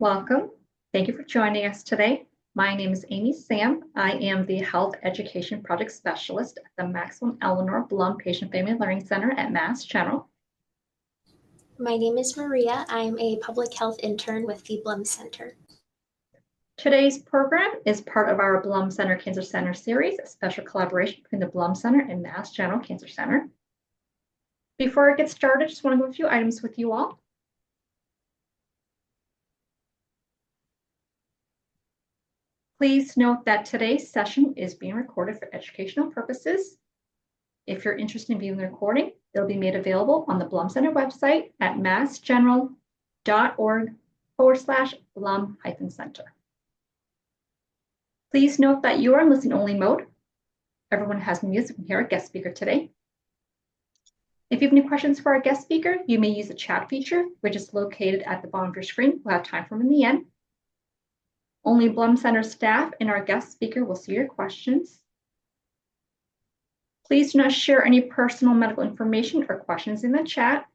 Welcome. Thank you for joining us today. My name is Amy Sam. I am the Health Education Project Specialist at the Maxwell Eleanor Blum Patient Family Learning Center at Mass General. My name is Maria. I'm a public health intern with the Blum Center. Today's program is part of our Blum Center Cancer Center series, a special collaboration between the Blum Center and Mass General Cancer Center. Before I get started, I just want to go a few items with you all. Please note that today's session is being recorded for educational purposes. If you're interested in viewing the recording, it'll be made available on the Blum Center website at massgeneral.org/Blum-Center. Please note that you are in listen-only mode. Everyone has music from here, our guest speaker today. If you have any questions for our guest speaker, you may use the chat feature, which is located at the bottom of your screen. We'll have time for them in the end. Only Blum Center staff and our guest speaker will see your questions. Please do not share any personal medical information or questions in the chat.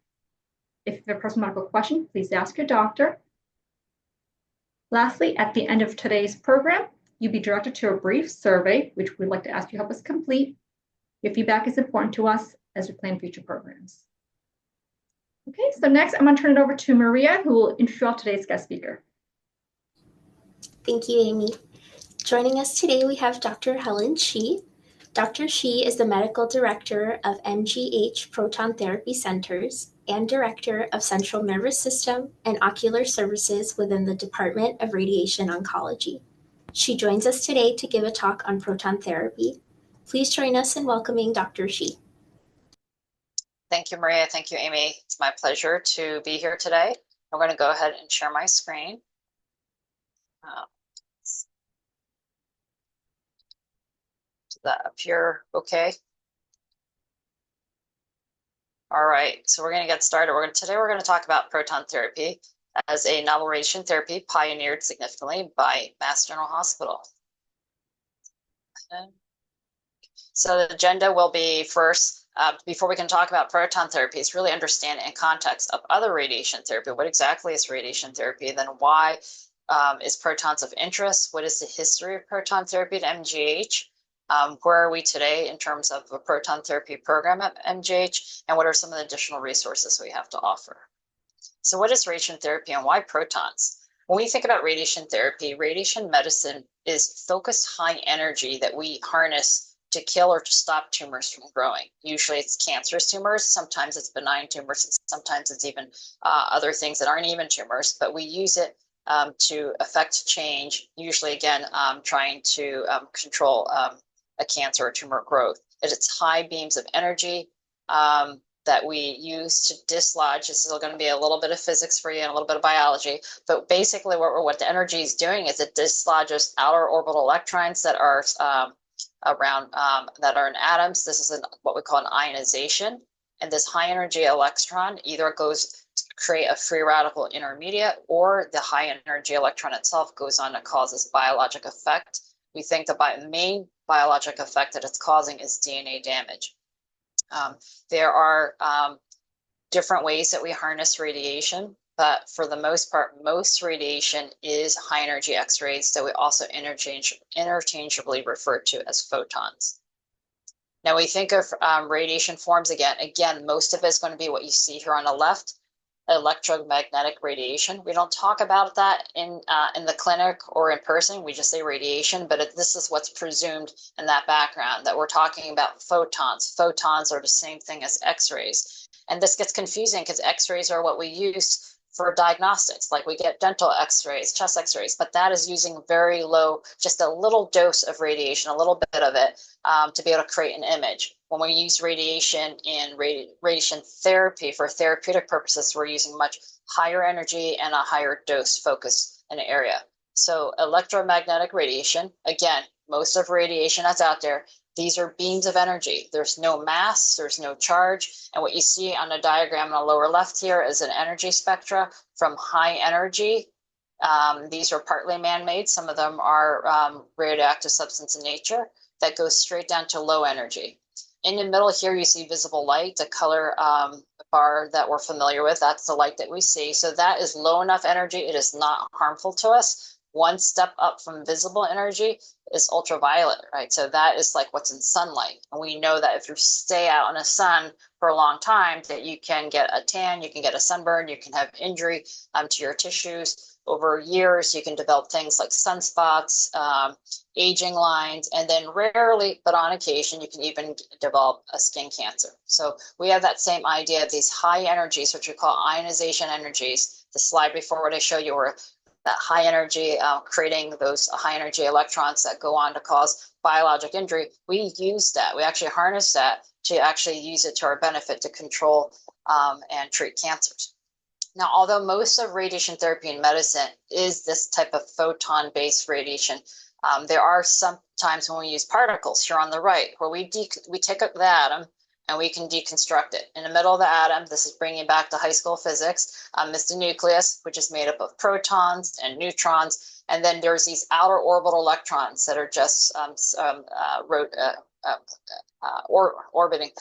If you have a personal medical question, please ask your doctor. Lastly, at the end of today's program, you'll be directed to a brief survey, which we'd like to ask you to help us complete. Your feedback is important to us as we plan future programs. Okay, so next I'm going to turn it over to Maria, who will introduce today's guest speaker. Thank you, Amy. Joining us today, we have Dr. Helen Shih. Dr. Shih is the Medical Director of MGH Proton Therapy Centers and Director of Central Nervous System and Ocular Services within the Department of Radiation Oncology. She joins us today to give a talk on proton therapy. Please join us in welcoming Dr. Shih. Thank you, Maria. Thank you, Amy. It's my pleasure to be here today. I'm going to go ahead and share my screen. Is that up here okay? All right, so we're going to get started. Today we're going to talk about proton therapy as a novel radiation therapy pioneered significantly by Mass General Hospital. So the agenda will be first, before we can talk about proton therapy, is really understand in context of other radiation therapy. What exactly is radiation therapy? Then why is protons of interest? What is the history of proton therapy at MGH? Where are we today in terms of a proton therapy program at MGH? And what are some of the additional resources we have to offer? So what is radiation therapy and why protons? When we think about radiation therapy, radiation medicine is focused high energy that we harness to kill or to stop tumors from growing. Usually it's cancerous tumors, sometimes it's benign tumors, and sometimes it's even other things that aren't even tumors, but we use it to affect change, usually again, trying to control a cancer or tumor growth. It's high beams of energy that we use to dislodge. This is going to be a little bit of physics for you and a little bit of biology, but basically what the energy is doing is it dislodges outer orbital electrons that are around that are in atoms. This is what we call an ionization, and this high energy electron either goes to create a free radical intermediate, or the high energy electron itself goes on to cause this biologic effect. We think the main biologic effect that it's causing is DNA damage. There are different ways that we harness radiation, but for the most part, most radiation is high energy X-rays that we also interchangeably refer to as photons. Now we think of radiation forms again, most of it is going to be what you see here on the left, electromagnetic radiation. We don't talk about that in the clinic or in person. We just say radiation, but this is what's presumed in that background, that we're talking about photons. Photons are the same thing as X-rays. And this gets confusing because X-rays are what we use for diagnostics, like we get dental X-rays, chest X-rays, but that is using very low, just a little dose of radiation, a little bit of it, to be able to create an image. When we use radiation in radiation therapy for therapeutic purposes, we're using much higher energy and a higher dose focus in an area. So electromagnetic radiation, again, most of radiation that's out there, these are beams of energy. There's no mass, there's no charge. And what you see on the diagram in the lower left here is an energy spectra from high energy. These are partly man-made. Some of them are radioactive substance in nature that goes straight down to low energy. In the middle here, you see visible light. The color bar that we're familiar with. That's the light that we see. So that is low enough energy. It is not harmful to us. One step up from visible energy is ultraviolet, right? So that is like what's in sunlight. And we know that if you stay out in the sun for a long time, that you can get a tan, you can get a sunburn, you can have injury to your tissues. Over years, you can develop things like sunspots, aging lines, and then rarely, but on occasion, you can even develop a skin cancer. So we have that same idea of these high energies, which we call ionization energies. The slide before what I show you were that high energy, creating those high energy electrons that go on to cause biologic injury. We use that. We actually harness that to actually use it to our benefit to control and treat cancers. Now, although most of radiation therapy in medicine is this type of photon-based radiation, there are some times when we use particles here on the right, where we take up the atom and we can deconstruct it. In the middle of the atom, this is bringing back to high school physics, is the nucleus, which is made up of protons and neutrons. And then there's these outer orbital electrons that are just orbiting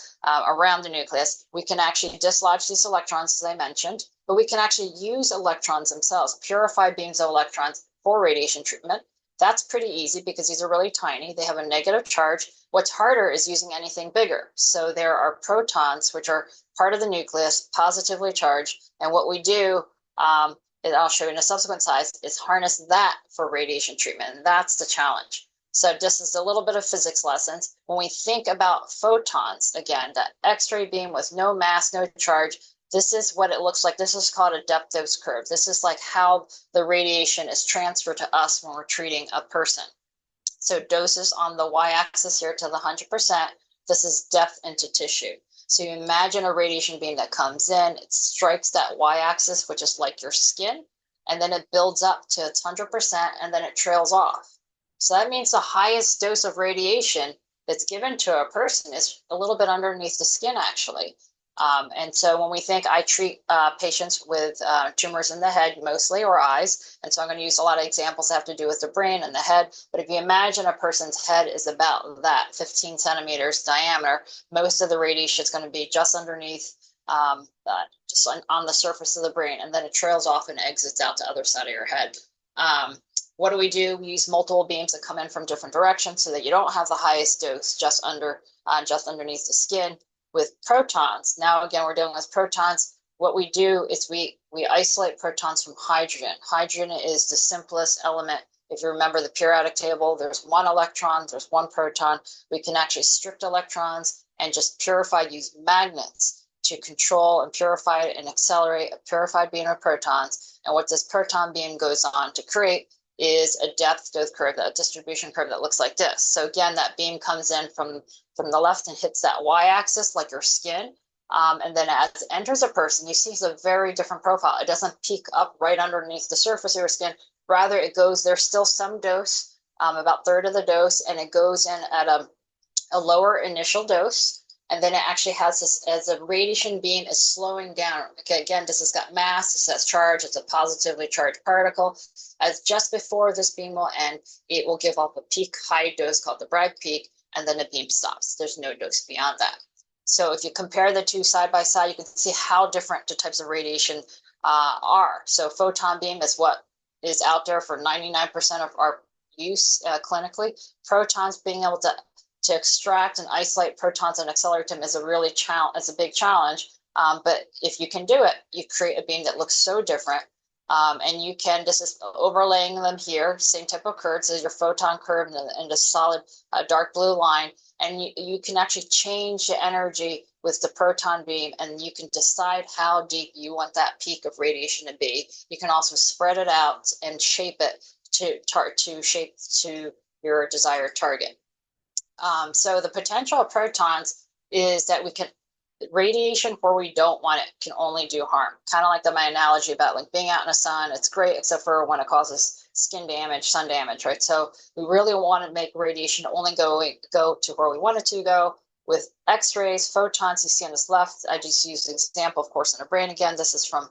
around the nucleus. We can actually dislodge these electrons, as I mentioned, but we can actually use electrons themselves, purified beams of electrons for radiation treatment. That's pretty easy because these are really tiny. They have a negative charge. What's harder is using anything bigger. So there are protons, which are part of the nucleus, positively charged. And what we do, and I'll show you in a subsequent slide, is harness that for radiation treatment. And that's the challenge. So this is a little bit of physics lessons. When we think about photons, again, that X-ray beam with no mass, no charge, this is what it looks like. This is called a depth dose curve. This is like how the radiation is transferred to us when we're treating a person. So doses on the y-axis here to the 100%. This is depth into tissue. So you imagine a radiation beam that comes in, it strikes that y-axis, which is like your skin, and then it builds up to its 100%, and then it trails off. So that means the highest dose of radiation that's given to a person is a little bit underneath the skin, actually. And so when we think, I treat patients with tumors in the head mostly, or eyes, and so I'm going to use a lot of examples that have to do with the brain and the head. But if you imagine a person's head is about that, 15 centimeters diameter, most of the radiation is going to be just underneath, just on the surface of the brain, and then it trails off and exits out to the other side of your head. What do? We use multiple beams that come in from different directions so that you don't have the highest dose just underneath the skin. With protons, now again, we're dealing with protons. What we do is we isolate protons from hydrogen. Hydrogen is the simplest element. If you remember the periodic table, there's one electron, there's one proton. We can actually strip electrons and just purify, use magnets to control and purify and accelerate a purified beam of protons. And what this proton beam goes on to create is a depth dose curve, a distribution curve that looks like this. So again, that beam comes in from the left and hits that y-axis like your skin. And then as it enters a person, you see it's a very different profile. It doesn't peak up right underneath the surface of your skin. Rather, it goes, there's still some dose, about a third of the dose, and it goes in at a lower initial dose. And then it actually has this, as the radiation beam is slowing down. Okay, again, this has got mass, this has charge, it's a positively charged particle. As just before this beam will end, it will give off a peak high dose called the Bragg peak, and then the beam stops. There's no dose beyond that. So if you compare the two side by side, you can see how different the types of radiation are. So photon beam is what is out there for 99% of our use clinically. Protons, being able to extract and isolate protons and accelerate them is a big challenge. But if you can do it, you create a beam that looks so different. And you can, this is overlaying them here, same type of curve. So your photon curve and a solid dark blue line. And you can actually change the energy with the proton beam, and you can decide how deep you want that peak of radiation to be. You can also spread it out and shape it to your desired target. So the potential of protons is that we can, radiation where we don't want it can only do harm. Kind of like my analogy about like being out in the sun, it's great except for when it causes skin damage, sun damage, right? So we really want to make radiation only go to where we want it to go. With X-rays, photons, you see on this left, I just used an example, of course, in the brain again. This is from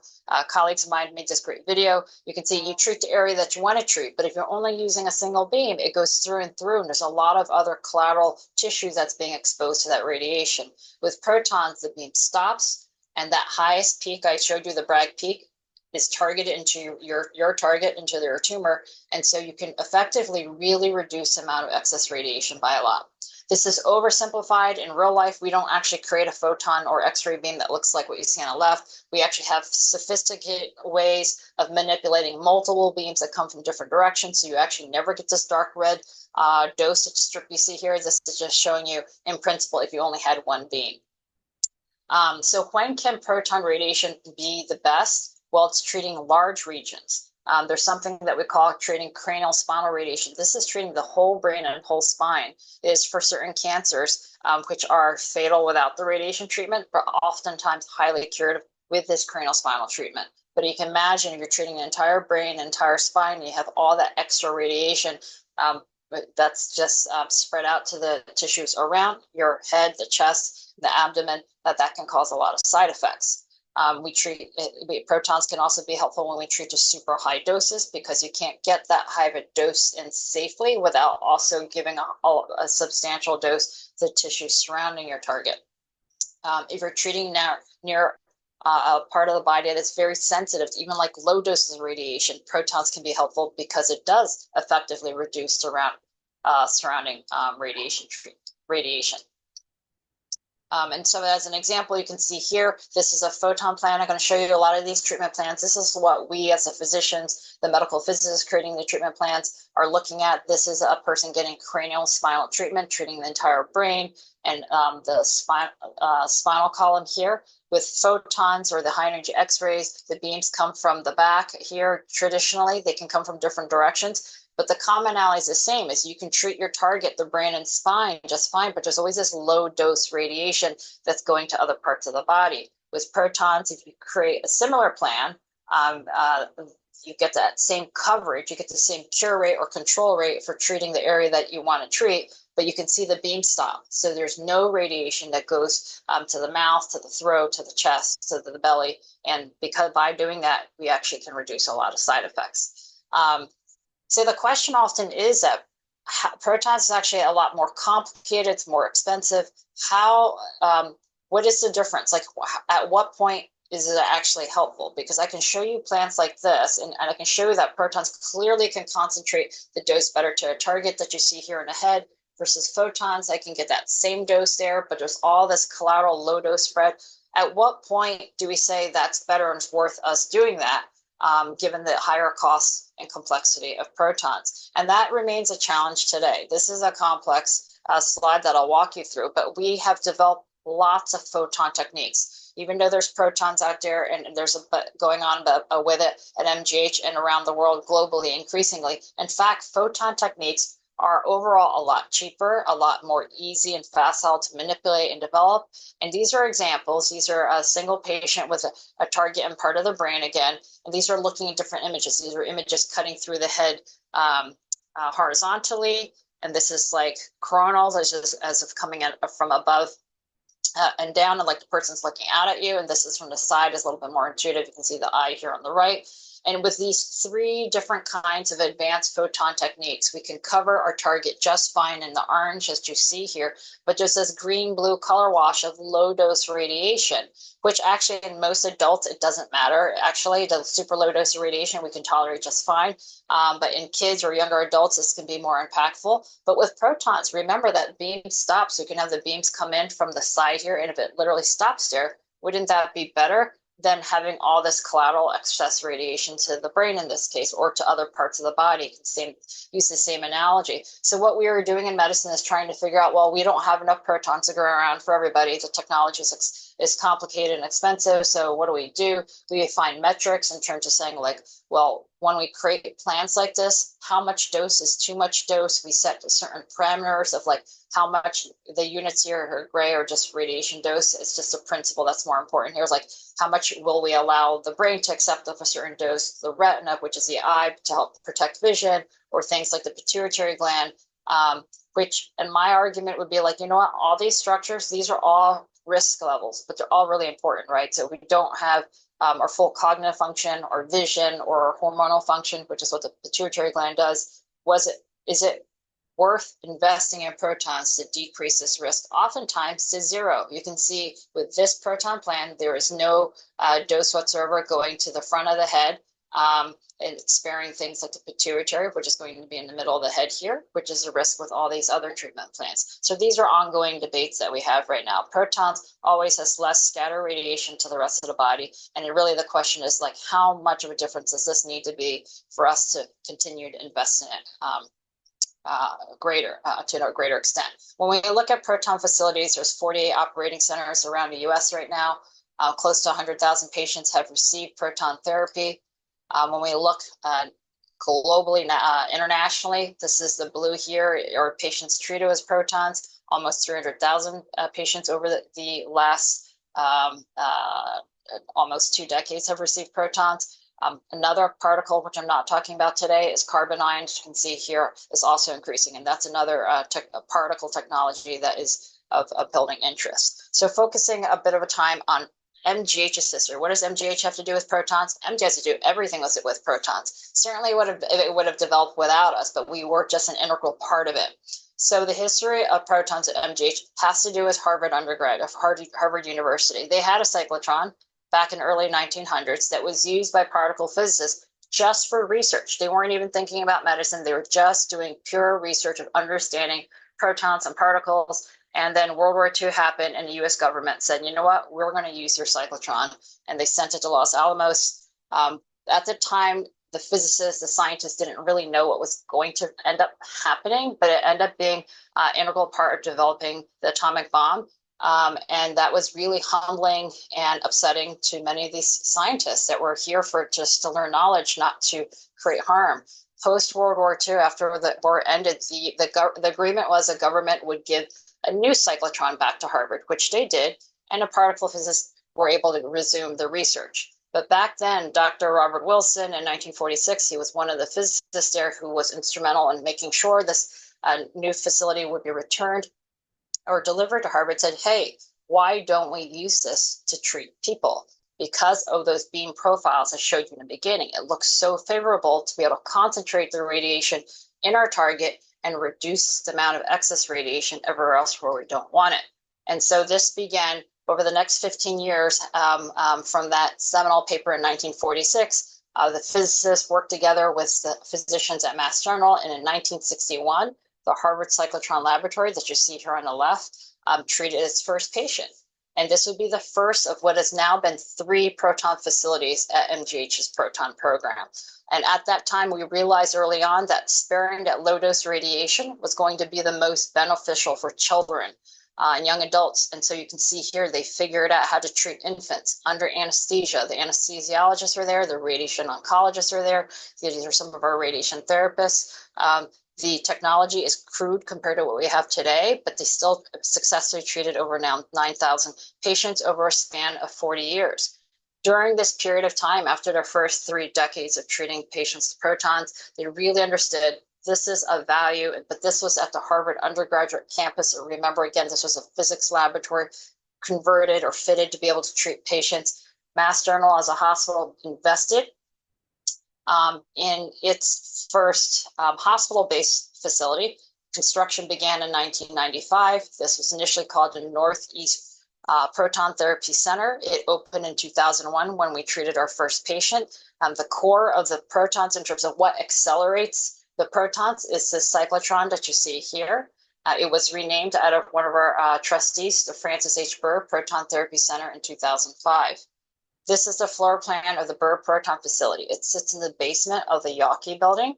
colleagues of mine made this great video. You can see you treat the area that you want to treat, but if you're only using a single beam, it goes through and through, and there's a lot of other collateral tissue that's being exposed to that radiation. With protons, the beam stops, And that highest peak, I showed you the Bragg peak, is targeted into your target, into their tumor. And so you can effectively really reduce the amount of excess radiation by a lot. This is oversimplified. In real life, we don't actually create a photon or X-ray beam that looks like what you see on the left. We actually have sophisticated ways of manipulating multiple beams that come from different directions. So you actually never get this dark red dose strip you see here. This is just showing you in principle if you only had one beam. So when can proton radiation be the best? Well, it's treating large regions. There's something that we call treating cranial spinal radiation. This is treating the whole brain and whole spine. It is for certain cancers, which are fatal without the radiation treatment, but oftentimes highly curative with this cranial spinal treatment. But you can imagine if you're treating the entire brain, entire spine, and you have all that extra radiation that's just spread out to the tissues around your head, the chest, the abdomen, that can cause a lot of side effects. Protons can also be helpful when we treat to super high doses, because you can't get that high of a dose in safely without also giving a substantial dose to the tissue surrounding your target. If you're treating near a part of the body that's very sensitive to even like low doses of radiation, protons can be helpful because it does effectively reduce surrounding radiation. And so as an example, you can see here, this is a photon plan. I'm going to show you a lot of these treatment plans. This is what we as the physicians, the medical physicists creating the treatment plans are looking at. This is a person getting cranial spinal treatment, treating the entire brain and the spinal column here with photons or the high energy X-rays. The beams come from the back here. Traditionally, they can come from different directions. But the commonality is the same, is you can treat your target, the brain and spine, just fine, but there's always this low dose radiation that's going to other parts of the body. With protons, if you create a similar plan, you get that same coverage, you get the same cure rate or control rate for treating the area that you want to treat, but you can see the beam stop. So there's no radiation that goes to the mouth, to the throat, to the chest, to the belly. And because by doing that, we actually can reduce a lot of side effects. So the question often is that protons is actually a lot more complicated, it's more expensive. What is the difference? Like at what point is it actually helpful? Because I can show you plants like this, and I can show you that protons clearly can concentrate the dose better to a target that you see here in the head versus photons. I can get that same dose there, but there's all this collateral low dose spread. At what point do we say that's better and it's worth us doing that? Given the higher costs and complexity of protons. And that remains a challenge today. This is a complex slide that I'll walk you through, but we have developed lots of photon techniques. Even though there's protons out there and there's going on with it at MGH and around the world globally increasingly. In fact, photon techniques are overall a lot cheaper, a lot more easy and facile to manipulate and develop. And these are examples. These are a single patient with a target and part of the brain again. And these are looking at different images. These are images cutting through the head horizontally. And this is like coronals as if coming in from above and down, and like the person's looking out at you. And this is from the side, is a little bit more intuitive. You can see the eye here on the right. And with these three different kinds of advanced photon techniques, we can cover our target just fine in the orange, as you see here, but just this green-blue color wash of low-dose radiation, which actually in most adults, it doesn't matter. Actually, the super low-dose radiation we can tolerate just fine. But in kids or younger adults, this can be more impactful. But with protons, remember that beam stops. You can have the beams come in from the side here, and if it literally stops there, wouldn't that be better than having all this collateral excess radiation to the brain in this case, or to other parts of the body? Use the same analogy. So what we are doing in medicine is trying to figure out, well, we don't have enough protons to go around for everybody. The technology is complicated and expensive. So what do? We find metrics in terms of saying like, well, when we create plans like this, how much dose is too much dose? We set certain parameters of like how much the units here are gray or just radiation dose. It's just a principle that's more important here. Is like how much will we allow the brain to accept of a certain dose, the retina, which is the eye, to help protect vision, or things like the pituitary gland, and my argument would be like, you know what, all these structures, these are all risk levels, but they're all really important, right? So we don't have our full cognitive function or vision or hormonal function, which is what the pituitary gland does. Is it worth investing in protons to decrease this risk, oftentimes to zero. You can see with this proton plan, there is no dose whatsoever going to the front of the head. And it's sparing things like the pituitary, which is going to be in the middle of the head here, which is a risk with all these other treatment plans. So these are ongoing debates that we have right now. Protons always has less scatter radiation to the rest of the body. And really the question is like, how much of a difference does this need to be for us to continue to invest in it? To a greater extent. When we look at proton facilities, there's 48 operating centers around the US right now. Close to 100,000 patients have received proton therapy. When we look globally, internationally, this is the blue here, or patients treated with protons, almost 300,000 patients over the last almost 2 decades have received protons. Another particle, which I'm not talking about today, is carbon ions. You can see here is also increasing, and that's another particle technology that is of building interest. So focusing a bit of a time on MGH's sister. What does MGH have to do with protons? MGH has to do everything with protons. Certainly it would have developed without us, but we were just an integral part of it. So the history of protons at MGH has to do with Harvard undergrad, of Harvard University. They had a cyclotron back in early 1900s that was used by particle physicists just for research. They weren't even thinking about medicine. They were just doing pure research of understanding protons and particles. And then World War II happened and the US government said, you know what, we're going to use your cyclotron. And they sent it to Los Alamos. At the time, the physicists, the scientists didn't really know what was going to end up happening, but it ended up being an integral part of developing the atomic bomb. And that was really humbling and upsetting to many of these scientists that were here for just to learn knowledge, not to create harm. Post-World War II, after the war ended, the agreement was the government would give a new cyclotron back to Harvard, which they did, and the particle physicists were able to resume the research. But back then, Dr. Robert Wilson in 1946, he was one of the physicists there who was instrumental in making sure this new facility would be returned or delivered to Harvard, said, hey, why don't we use this to treat people? Because of those beam profiles I showed you in the beginning, it looks so favorable to be able to concentrate the radiation in our target and reduce the amount of excess radiation everywhere else where we don't want it. And so this began over the next 15 years from that seminal paper in 1946. The physicists worked together with the physicians at Mass General, and in 1961, the Harvard Cyclotron Laboratory that you see here on the left treated its first patient. And this would be the first of what has now been 3 proton facilities at MGH's proton program. And at that time, we realized early on that sparing that low dose radiation was going to be the most beneficial for children and young adults. And so you can see here, they figured out how to treat infants under anesthesia. The anesthesiologists are there, the radiation oncologists are there. These are some of our radiation therapists. The technology is crude compared to what we have today, but they still successfully treated over now 9,000 patients over a span of 40 years. During this period of time, after their first 3 decades of treating patients with protons, they really understood this is a value, but this was at the Harvard undergraduate campus. Remember, again, this was a physics laboratory converted or fitted to be able to treat patients. Mass General as a hospital invested in its first hospital-based facility. Construction began in 1995. This was initially called the Northeast Proton Therapy Center. It opened in 2001 when we treated our first patient. The core of the protons in terms of what accelerates the protons is this cyclotron that you see here. It was renamed out of one of our trustees, the Francis H. Burr Proton Therapy Center in 2005. This is the floor plan of the Burr Proton facility. It sits in the basement of the Yawkey building.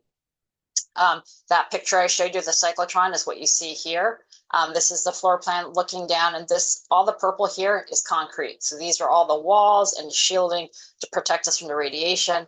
That picture I showed you of the cyclotron is what you see here. This is the floor plan looking down, and all the purple here is concrete. So these are all the walls and shielding to protect us from the radiation.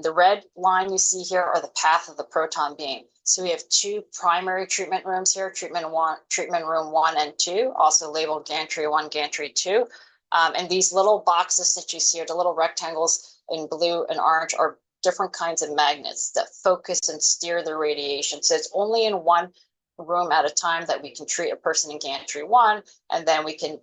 The red line you see here are the path of the proton beam. So we have 2 primary treatment rooms here, treatment room 1 and 2, also labeled gantry 1, gantry 2. And these little boxes that you see, or the little rectangles in blue and orange, are different kinds of magnets that focus and steer the radiation. So it's only in one room at a time that we can treat a person in gantry 1, and then we can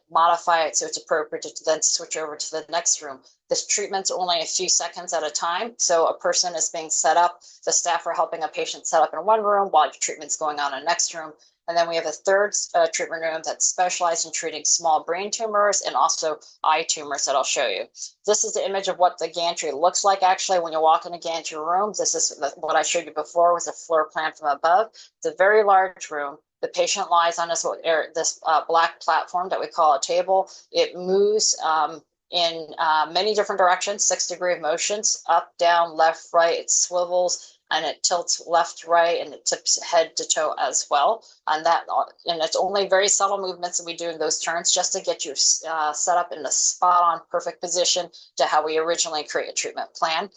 modify it so it's appropriate to then switch over to the next room. This treatment's only a few seconds at a time. So a person is being set up. The staff are helping a patient set up in one room while treatment's going on in the next room. And then we have a third treatment room that's specialized in treating small brain tumors and also eye tumors that I'll show you. This is the image of what the gantry looks like actually when you walk in a gantry room. This is what I showed you before was a floor plan from above. It's a very large room. The patient lies on this black platform that we call a table. It moves in many different directions, 6-degree motions, up, down, left, right. It swivels and it tilts left, right, and it tips head to toe as well. And it's only very subtle movements that we do in those turns just to get you set up in the spot on perfect position to how we originally create a treatment plan.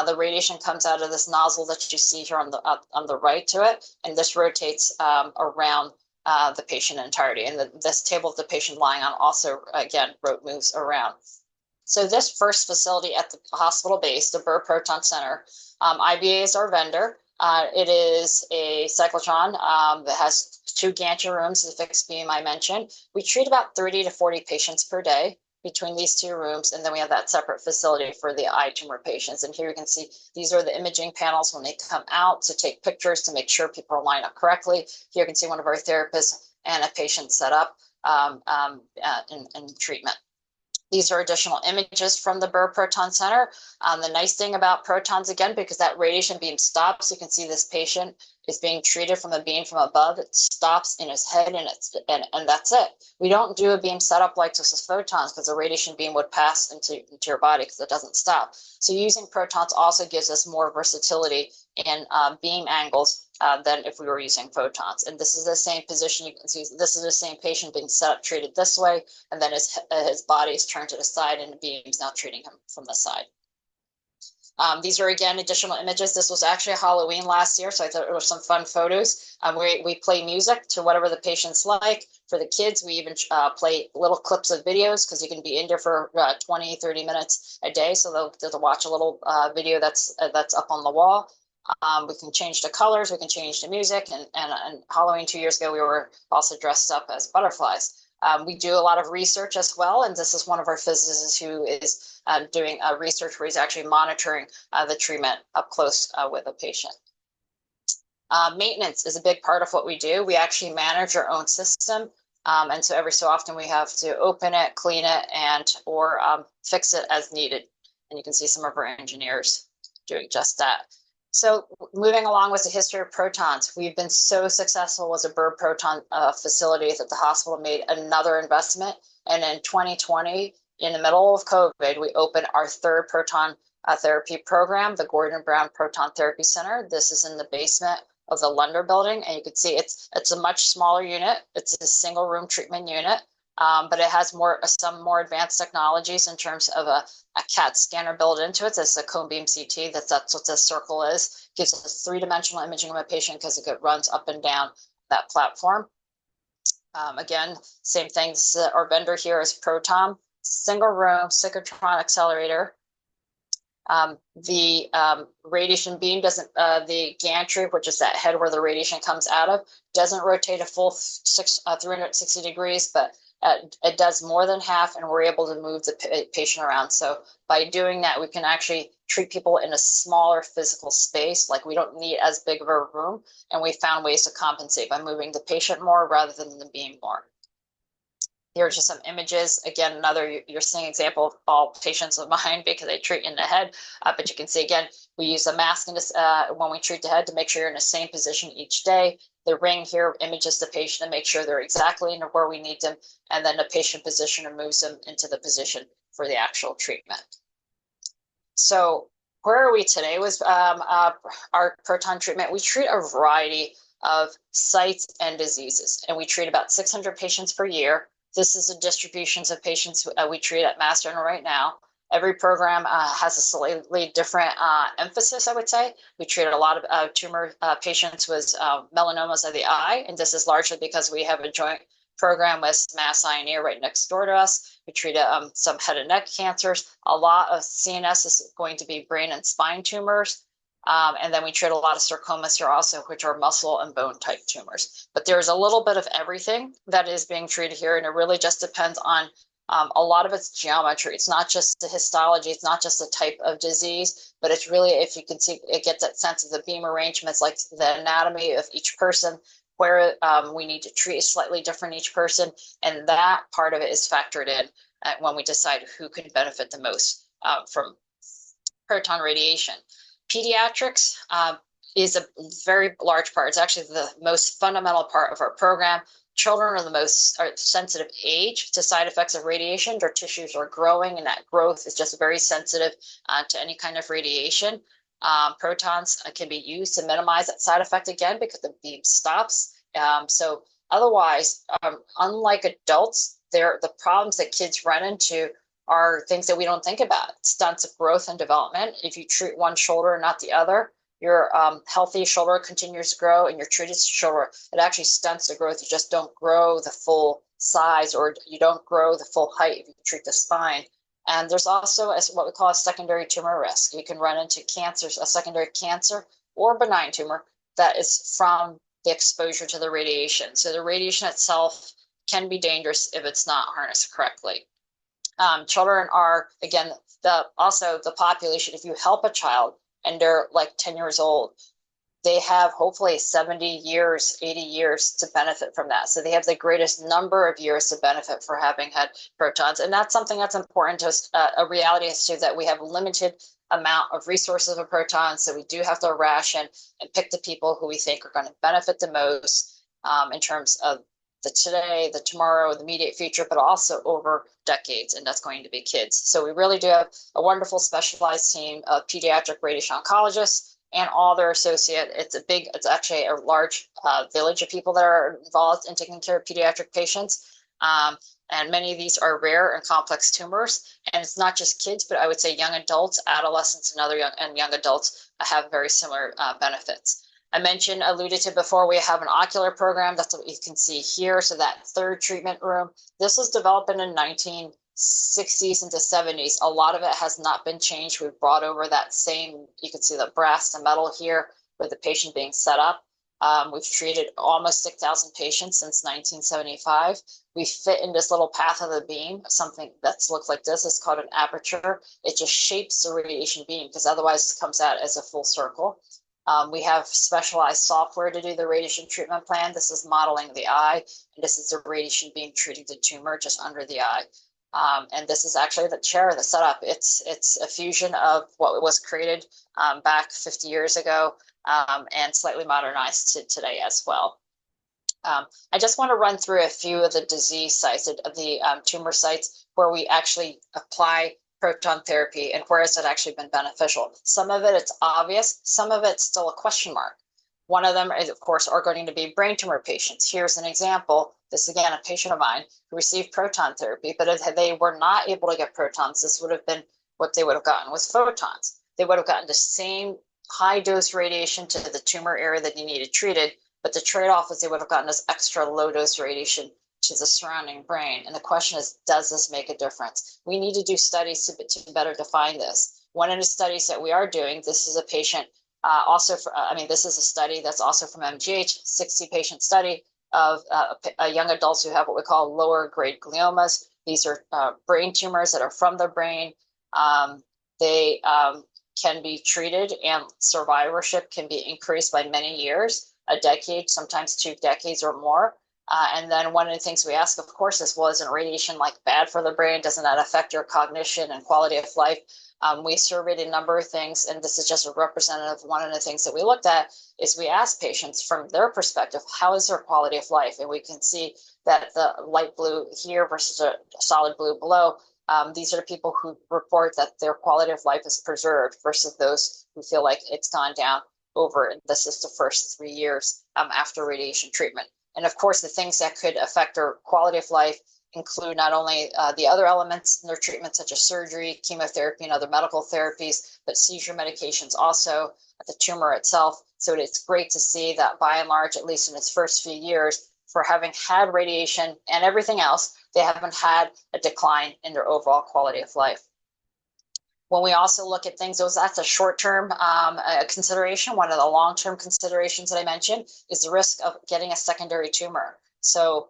The radiation comes out of this nozzle that you see here on the right to it, and this rotates around the patient entirety. And this table of the patient lying on also, again, moves around. So this first facility at the hospital base, the Burr Proton Center, IBA is our vendor. It is a cyclotron that has 2 gantry rooms, the fixed beam I mentioned. We treat about 30 to 40 patients per day between these 2 rooms, and then we have that separate facility for the eye tumor patients. And here you can see these are the imaging panels when they come out to take pictures to make sure people are lined up correctly. Here you can see one of our therapists and a patient set up in treatment. These are additional images from the Burr Proton Center. The nice thing about protons, again, because that radiation beam stops, you can see this patient is being treated from a beam from above. It stops in his head, and that's it. We don't do a beam setup like this with photons because the radiation beam would pass into your body because it doesn't stop. So using protons also gives us more versatility in beam angles than if we were using photons. And this is the same position. You can see this is the same patient being set up, treated this way, and then his body is turned to the side and the beam's now treating him from the side. These are, again, additional images. This was actually Halloween last year, so I thought it was some fun photos. We play music to whatever the patients like. For the kids, we even play little clips of videos because you can be in there for 20, 30 minutes a day. So they'll watch a little video that's up on the wall. We can change the colors, we can change the music, and Halloween 2 years ago, we were also dressed up as butterflies. We do a lot of research as well, and this is one of our physicists who is doing research where he's actually monitoring the treatment up close with a patient. Maintenance is a big part of what we do. We actually manage our own system, and so every so often we have to open it, clean it, or fix it as needed. And you can see some of our engineers doing just that. So moving along with the history of protons, we've been so successful as a Burr Proton facility that the hospital made another investment. And in 2020, in the middle of COVID, we opened our 3rd proton therapy program, the Gordon Brown Proton Therapy Center. This is in the basement of the Lunder building. And you can see it's a much smaller unit. It's a single room treatment unit. But it has some more advanced technologies in terms of a CAT scanner built into it. That's a cone beam CT. That's what this circle is. Gives us 3-dimensional imaging of a patient because it runs up and down that platform. Again, same thing. Our vendor here is Proton, single room cyclotron accelerator. The radiation beam doesn't, the gantry, which is that head where the radiation comes out of, doesn't rotate a full 360 degrees, but it does more than half, and we're able to move the patient around. So by doing that, we can actually treat people in a smaller physical space. Like we don't need as big of a room, and we found ways to compensate by moving the patient more rather than the beam more. Here are just some images. Again, you're seeing example of all patients of mine because they treat in the head. But you can see, again, we use a mask when we treat the head to make sure you're in the same position each day. The ring here images the patient to make sure they're exactly where we need them. And then the patient positioner moves them into the position for the actual treatment. So where are we today with our proton treatment? We treat a variety of sites and diseases, and we treat about 600 patients per year. This is the distributions of patients we treat at Mass General right now. Every program has a slightly different emphasis, I would say. We treat a lot of tumor patients with melanomas of the eye, and this is largely because we have a joint program with Mass Eye and Ear right next door to us. We treat some head and neck cancers. A lot of CNS is going to be brain and spine tumors. And then we treat a lot of sarcomas here also, which are muscle and bone type tumors. But there's a little bit of everything that is being treated here, and it really just depends on A lot of it's geometry. It's not just the histology. It's not just the type of disease, but it's really, if you can see, it gets that sense of the beam arrangements, like the anatomy of each person, where we need to treat slightly different each person. And that part of it is factored in when we decide who could benefit the most from proton radiation. Pediatrics is a very large part. It's actually the most fundamental part of our program. Children are the most sensitive age to side effects of radiation. Their tissues are growing, and that growth is just very sensitive to any kind of radiation. Protons can be used to minimize that side effect again because the beam stops. So otherwise, unlike adults, the problems that kids run into are things that we don't think about. Stunts of growth and development. If you treat one shoulder and not the other, your healthy shoulder continues to grow, and your treated shoulder, it actually stunts the growth. You just don't grow the full size, or you don't grow the full height if you treat the spine. And there's also what we call a secondary tumor risk. You can run into cancers, a secondary cancer or benign tumor that is from the exposure to the radiation. So the radiation itself can be dangerous if it's not harnessed correctly. Children are, again, also the population. If you help a child and they're like 10 years old, they have hopefully 70 years, 80 years to benefit from that. So they have the greatest number of years to benefit for having had protons. And that's something that's important to us. A reality is too that we have limited amount of resources of protons. So we do have to ration and pick the people who we think are going to benefit the most in terms of the today, the tomorrow, the immediate future, but also over decades, and that's going to be kids. So we really do have a wonderful specialized team of pediatric radiation oncologists and all their associate. It's actually a large village of people that are involved in taking care of pediatric patients. And many of these are rare and complex tumors. And it's not just kids, but I would say young adults, adolescents, and other young adults have very similar benefits. I alluded to before, we have an ocular program. That's what you can see here. So that third treatment room, this was developed in the 1960s into 70s. A lot of it has not been changed. We've brought over that same, you can see the brass and metal here with the patient being set up. We've treated almost 6,000 patients since 1975. We fit in this little path of the beam, something that looks like this. It's called an aperture. It just shapes the radiation beam because otherwise it comes out as a full circle. We have specialized software to do the radiation treatment plan. This is modeling the eye, and this is the radiation beam treating the tumor just under the eye. And this is actually the chair, the setup. It's a fusion of what was created back 50 years ago and slightly modernized to today as well. I just want to run through a few of the disease sites, of the tumor sites where we actually apply proton therapy and where has it actually been beneficial. Some of it, it's obvious. Some of it's still a question mark. One of them is, of course, are going to be brain tumor patients. Here's an example. This, again, a patient of mine who received proton therapy, but if they were not able to get protons, this would have been what they would have gotten with photons. They would have gotten the same high dose radiation to the tumor area that you needed treated, but the trade-off is they would have gotten this extra low dose radiation to the surrounding brain. And the question is, does this make a difference? We need to do studies to better define this. One of the studies that we are doing, this is a patient this is a study that's also from MGH, 60 patient study of young adults who have what we call lower grade gliomas. These are brain tumors that are from the brain. They can be treated, and survivorship can be increased by many years, a decade, sometimes 2 decades or more. And then one of the things we ask, of course, is, well, isn't radiation bad for the brain? Doesn't that affect your cognition and quality of life? We surveyed a number of things, and this is just a representative. One of the things that we looked at is we asked patients from their perspective, how is their quality of life? And we can see that the light blue here versus a solid blue below, these are the people who report that their quality of life is preserved versus those who feel like it's gone down over, and this is the first 3 years after radiation treatment. And of course, the things that could affect their quality of life include not only the other elements in their treatment, such as surgery, chemotherapy, and other medical therapies, but seizure medications also, the tumor itself. So it's great to see that by and large, at least in its first few years, for having had radiation and everything else, they haven't had a decline in their overall quality of life. When we also look at things, that's a short-term consideration. One of the long-term considerations that I mentioned is the risk of getting a secondary tumor. So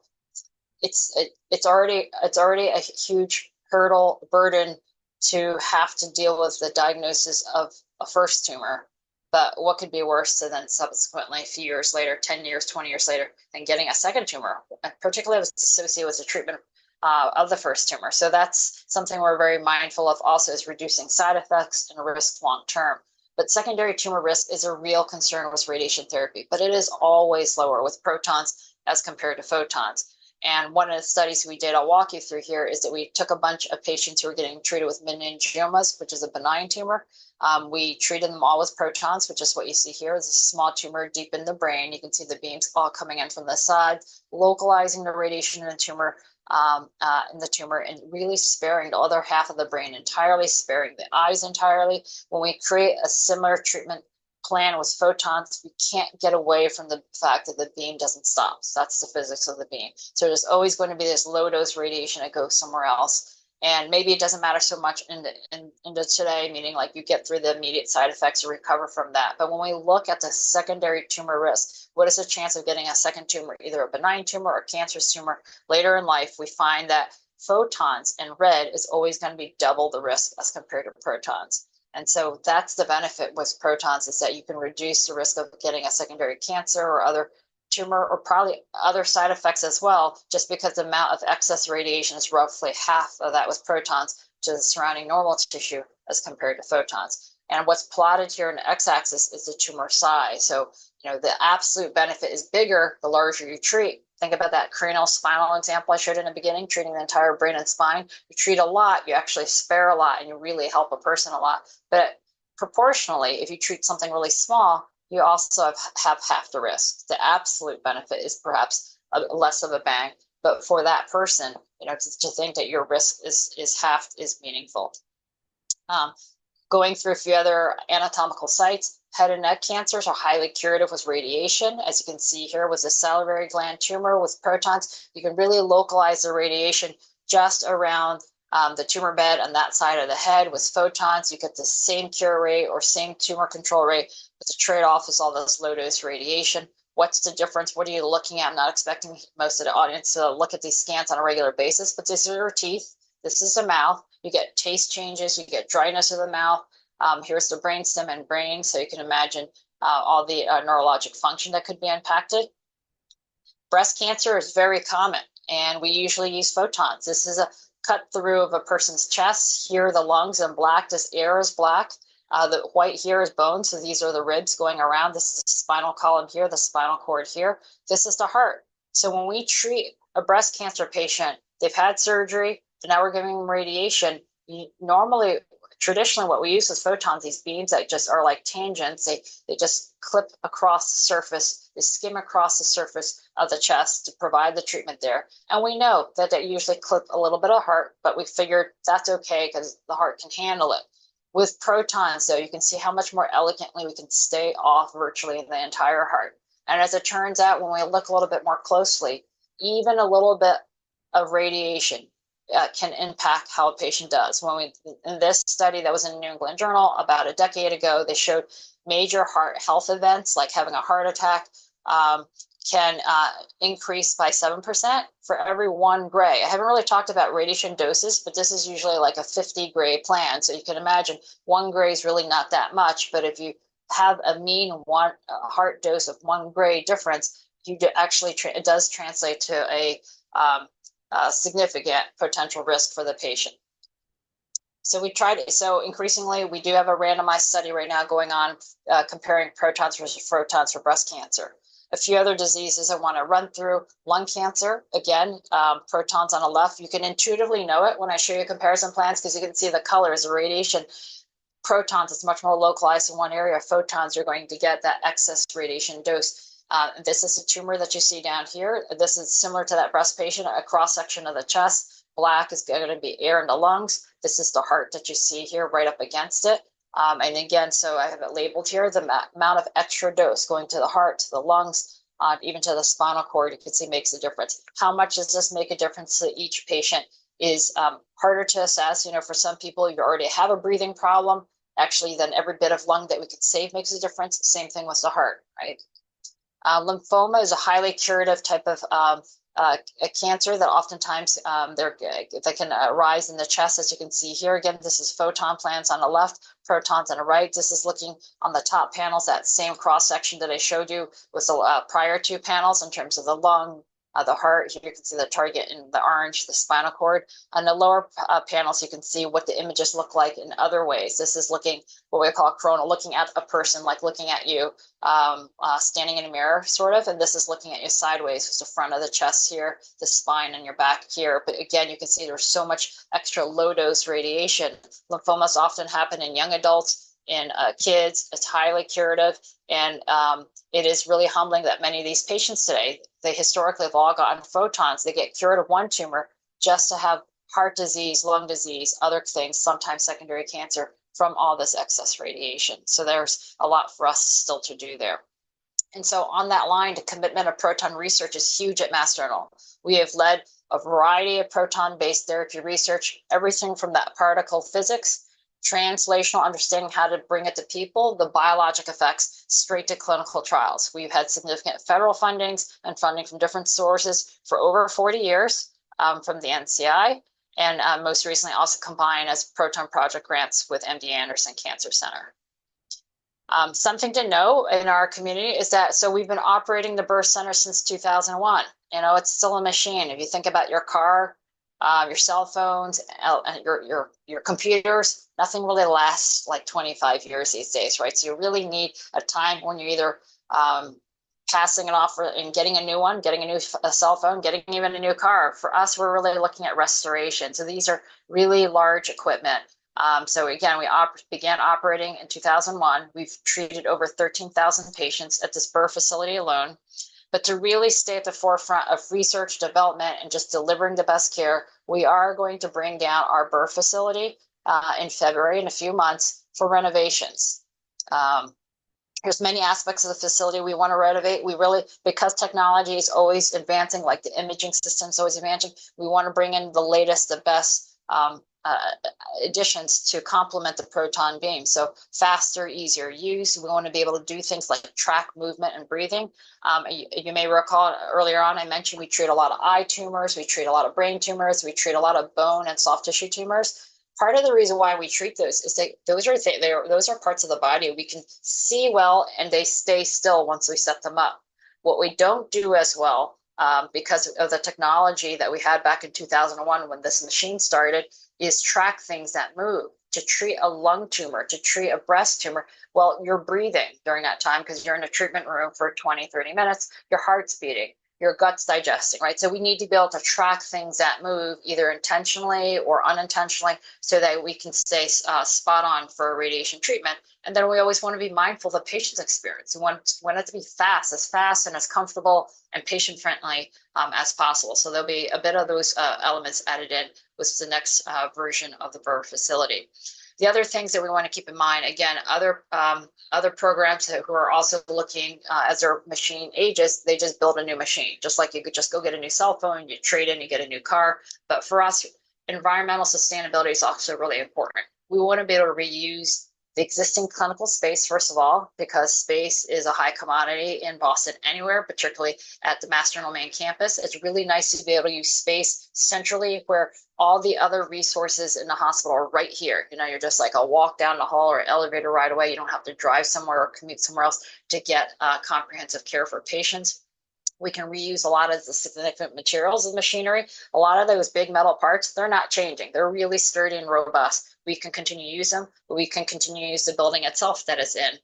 it's already a huge hurdle burden to have to deal with the diagnosis of a first tumor. But what could be worse than subsequently a few years later, 10 years, 20 years later, than getting a second tumor, particularly if it's associated with the treatment of the first tumor. So that's something we're very mindful of also, is reducing side effects and risk long-term. But secondary tumor risk is a real concern with radiation therapy, but it is always lower with protons as compared to photons. And one of the studies we did, I'll walk you through here, is that we took a bunch of patients who were getting treated with meningiomas, which is a benign tumor. We treated them all with protons, which is what you see here. It's a small tumor deep in the brain. You can see the beams all coming in from the side, localizing the radiation in the tumor, and really sparing the other half of the brain entirely, sparing the eyes entirely. When we create a similar treatment plan with photons, we can't get away from the fact that the beam doesn't stop. So that's the physics of the beam. So there's always going to be this low dose radiation that goes somewhere else. And maybe it doesn't matter so much into today, meaning like you get through the immediate side effects or recover from that. But when we look at the secondary tumor risk, what is the chance of getting a second tumor, either a benign tumor or cancerous tumor later in life? We find that photons in red is always going to be double the risk as compared to protons. And so that's the benefit with protons, is that you can reduce the risk of getting a secondary cancer or other tumor, or probably other side effects as well, just because the amount of excess radiation is roughly half of that with protons to the surrounding normal tissue as compared to photons. And what's plotted here in the x-axis is the tumor size. So, the absolute benefit is bigger the larger you treat. Think about that cranial spinal example I showed in the beginning, treating the entire brain and spine. You treat a lot, you actually spare a lot, and you really help a person a lot. But proportionally, if you treat something really small, you also have half the risk. The absolute benefit is perhaps less of a bang, but for that person, to think that your risk is half is meaningful. Going through a few other anatomical sites, head and neck cancers are highly curative with radiation. As you can see here with the salivary gland tumor with protons, you can really localize the radiation just around the tumor bed on that side of the head. With photons, you get the same cure rate or same tumor control rate, but the trade-off is all this low-dose radiation. What's the difference? What are you looking at? I'm not expecting most of the audience to look at these scans on a regular basis, but these are your teeth. This is the mouth. You get taste changes. You get dryness of the mouth. Here's the brainstem and brain, so you can imagine all the neurologic function that could be impacted. Breast cancer is very common, and we usually use photons. This is a cut through of a person's chest. Here are the lungs in black. This air is black. The white here is bone, so these are the ribs going around. This is the spinal column here, the spinal cord here. This is the heart. So when we treat a breast cancer patient, they've had surgery, and now we're giving them radiation. Normally, traditionally, what we use is photons, these beams that just are like tangents. They just clip across the surface, they skim across the surface of the chest to provide the treatment there. And we know that they usually clip a little bit of heart, but we figured that's okay because the heart can handle it. With protons, though, you can see how much more elegantly we can stay off virtually the entire heart. And as it turns out, when we look a little bit more closely, even a little bit of radiation can impact how a patient does. In this study that was in the New England Journal about a decade ago, they showed major heart health events like having a heart attack can increase by 7% for every 1 gray. I haven't really talked about radiation doses, but this is usually like a 50 gray plan. So you can imagine 1 gray is really not that much, but if you have a mean heart dose of 1 gray difference, it does translate to a significant potential risk for the patient. So increasingly, we do have a randomized study right now going on comparing protons versus photons for breast cancer. A few other diseases I want to run through. Lung cancer, again, protons on the left. You can intuitively know it when I show you comparison plans because you can see the colors, the radiation. Protons, it's much more localized in one area. Photons, you're going to get that excess radiation dose. This is a tumor that you see down here. This is similar to that breast patient, a cross-section of the chest. Black is going to be air in the lungs. This is the heart that you see here right up against it. And again, so I have it labeled here, the amount of extra dose going to the heart, to the lungs, even to the spinal cord, you can see makes a difference. How much does this make a difference to each patient is harder to assess. For some people, you already have a breathing problem. Actually, then every bit of lung that we could save makes a difference. Same thing with the heart, right? Lymphoma is a highly curative type of a cancer that oftentimes they can arise in the chest, as you can see here. Again, this is photon plans on the left, protons on the right. This is looking on the top panels, that same cross section that I showed you with the prior two panels in terms of the lung, the heart. Here you can see the target in the orange, the spinal cord. On the lower panels, you can see what the images look like in other ways. This is looking what we call coronal, looking at a person, like looking at you, standing in a mirror, sort of. And this is looking at you sideways, with the front of the chest here, the spine, and your back here. But again, you can see there's so much extra low dose radiation. Lymphomas often happen in young adults, in kids. It's highly curative. And it is really humbling that many of these patients today, they historically have all gotten photons. They get cured of one tumor just to have heart disease, lung disease, other things, sometimes secondary cancer from all this excess radiation. So there's a lot for us still to do there. And so on that line, the commitment of proton research is huge at Mass General. We have led a variety of proton-based therapy research, everything from that particle physics, translational understanding how to bring it to people, the biologic effects, straight to clinical trials. We've had significant federal fundings and funding from different sources for over 40 years from the NCI, and most recently also combined as Proton Project grants with MD Anderson Cancer Center. Something to know in our community is that, so we've been operating the birth center since 2001. You know, it's still a machine. If you think about your car, your cell phones, your computers, nothing really lasts like 25 years these days, right? So you really need a time when you're either passing it off and getting a new one, getting a new cell phone, getting even a new car. For us, we're really looking at restoration. So these are really large equipment. So again, we began operating in 2001. We've treated over 13,000 patients at this birth facility alone. But to really stay at the forefront of research, development, and just delivering the best care, we are going to bring down our birth facility in February, in a few months, for renovations. There's many aspects of the facility we want to renovate. We really, because technology is always advancing, like the imaging system is always advancing, we want to bring in the latest, the best additions to complement the proton beam. So faster, easier use. We want to be able to do things like track movement and breathing. You may recall earlier on, I mentioned we treat a lot of eye tumors, we treat a lot of brain tumors, we treat a lot of bone and soft tissue tumors. Part of the reason why we treat those is those are parts of the body we can see well, and they stay still once we set them up. What we don't do as well, because of the technology that we had back in 2001 when this machine started, is track things that move. To treat a lung tumor, to treat a breast tumor, well, you're breathing during that time because you're in a treatment room for 20, 30 minutes, your heart's beating, your gut's digesting, right? So we need to be able to track things that move either intentionally or unintentionally so that we can stay spot on for radiation treatment. And then we always want to be mindful of the patient's experience. We want it to be fast and as comfortable and patient-friendly as possible. So there'll be a bit of those elements added in with the next version of the birth facility. The other things that we want to keep in mind, again, other programs who are also looking as their machine ages, they just build a new machine. Just like you could just go get a new cell phone, you trade in, you get a new car. But for us, environmental sustainability is also really important. We want to be able to reuse the existing clinical space, first of all, because space is a high commodity in Boston anywhere, particularly at the Mass General main campus. It's really nice to be able to use space centrally where all the other resources in the hospital are right here. You know, you're just like a walk down the hall or elevator ride away. You don't have to drive somewhere or commute somewhere else to get comprehensive care for patients. We can reuse a lot of the significant materials of machinery. A lot of those big metal parts, they're not changing. They're really sturdy and robust. We can continue to use them, but we can continue to use the building itself that is in.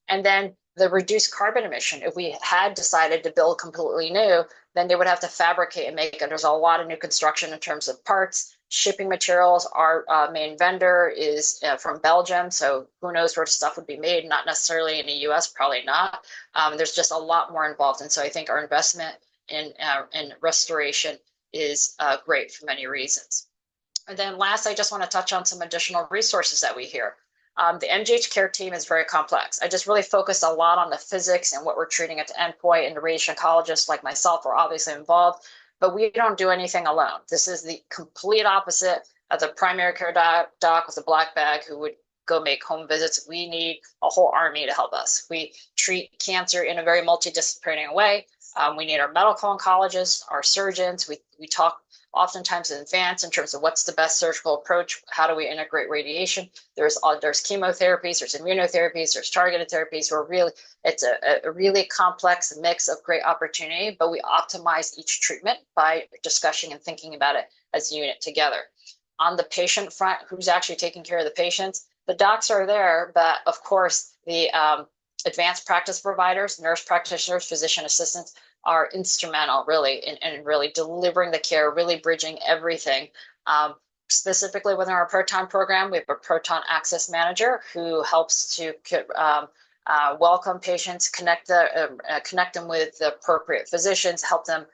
And then the reduced carbon emission. If we had decided to build completely new, then they would have to fabricate and make it. There's a lot of new construction in terms of parts, shipping materials. Our main vendor is from Belgium, so who knows where stuff would be made, not necessarily in the US, probably not. There's just a lot more involved. And so I think our investment in restoration is great for many reasons. And then last, I just want to touch on some additional resources that we hear. The MGH care team is very complex. I just really focused a lot on the physics and what we're treating at the endpoint, and the radiation oncologists like myself are obviously involved, but we don't do anything alone. This is the complete opposite of the primary care doc with a black bag who would go make home visits. We need a whole army to help us. We treat cancer in a very multidisciplinary way. We need our medical oncologists, our surgeons. We talk oftentimes in advance in terms of what's the best surgical approach, how do we integrate radiation. There's chemotherapies, there's immunotherapies, there's targeted therapies. It's a really complex mix of great opportunity, but we optimize each treatment by discussing and thinking about it as a unit together. On the patient front, who's actually taking care of the patients? The docs are there, but of course the advanced practice providers, nurse practitioners, physician assistants are instrumental really in really delivering the care, really bridging everything. Specifically within our Proton program, we have a Proton Access Manager who helps to welcome patients, connect them with the appropriate physicians, help them